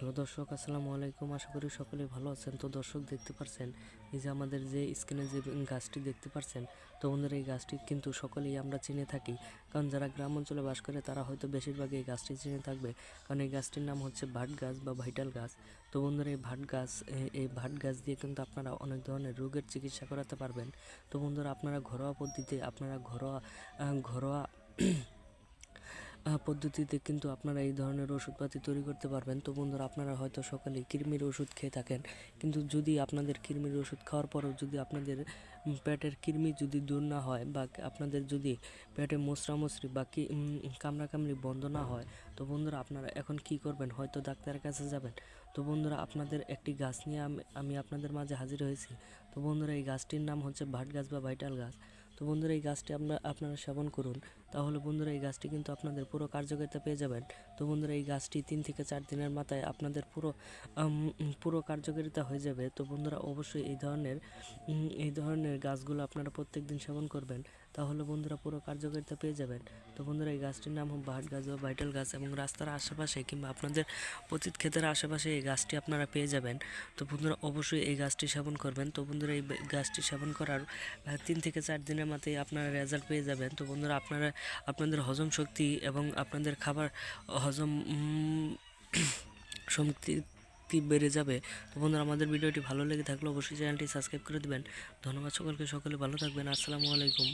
Hello দর্শক, আসসালামু আলাইকুম। আশা করি সকলেই ভালো আছেন। তো দর্শক, দেখতে পারছেন এই যে আমাদের যে স্ক্রিনে যে গাছটি দেখতে পারছেন, তো বন্ধুরা এই গাছটি কিন্তু সকলেই আমরা চিনে থাকি। কারণ যারা গ্রাম অঞ্চলে বাস করে তারা হয়তো বেশিরভাগই এই গাছটি চিনে থাকবে, কারণ এই গাছটির নাম হচ্ছে ভাট গাছ বা ভাইটাল গাছ। তো বন্ধুরা এই ভাট গাছ দিয়ে কিন্তু আপনারা অনেক ধরনের রোগের চিকিৎসা করাতে পারবেন। তো বন্ধুরা, আপনারা ঘরোয়া পদ্ধতিতে ঘরোয়া পদ্ধতিতে কিন্তু আপনারা এই ধরনের ওষুধপাতি তৈরি করতে পারবেন। তো বন্ধুরা, আপনারা হয়তো সকালে কৃমির ওষুধ খেয়ে থাকেন, কিন্তু যদি আপনাদের কৃমির ওষুধ খাওয়ার পরেও যদি আপনাদের পেটের কৃমি যদি দূর না হয়, বা আপনাদের যদি পেটে মোচড়ামুচড়ি বা কামড়াকামড়ি বন্ধ না হয়, তো বন্ধুরা আপনারা এখন কি করবেন? হয়তো ডাক্তারের কাছে যাবেন। তো বন্ধুরা, আপনাদের একটি গাছ নিয়ে আমি আপনাদের মাঝে হাজির হয়েছি। তো বন্ধুরা, এই গাছটির নাম হচ্ছে ভাট গাছ বা ভাইটাল গাছ। তো বন্ধুরা, এই গাছটি আপনারা সেবন করুন। তাহলে বন্ধুরা, এই গাছটি কিন্তু আপনাদের পুরো কার্যকারিতা পেয়ে যাবেন। তো বন্ধুরা, এই গাছটি 3 থেকে 4 দিনের মাথায় আপনাদের পুরো কার্যকারিতা হয়ে যাবে। তো বন্ধুরা, অবশ্যই এই ধরনের গাছগুলো আপনারা প্রত্যেক দিন সেবন করবেন, তাহলে বন্ধুরা পুরো কার্যকারিতা পেয়ে যাবেন। তো বন্ধুরা, এই গাছটির নাম ভাট গাছ বা ভাইটাল গাছ, এবং রাস্তার আশেপাশে কিংবা আপনাদের পতিত ক্ষেতের আশেপাশে এই গাছটি আপনারা পেয়ে যাবেন। তো বন্ধুরা, অবশ্যই এই গাছটি সেবন করবেন। তো বন্ধুরা, এই গাছটি সেবন করার 3 থেকে 4 দিনের মাথায় আপনারা রেজাল্ট পেয়ে যাবেন। তো বন্ধুরা, আপনাদের হজম শক্তি এবং আপনাদের খাবার হজম শক্তি বেড়ে যাবে। তো বন্ধুরা, আমাদের ভিডিওটি ভালো লেগে থাকলে অবশ্যই চ্যানেলটি সাবস্ক্রাইব করে দেবেন। ধন্যবাদ সকলকে, সকলে ভালো থাকবেন। আসসালামু আলাইকুম।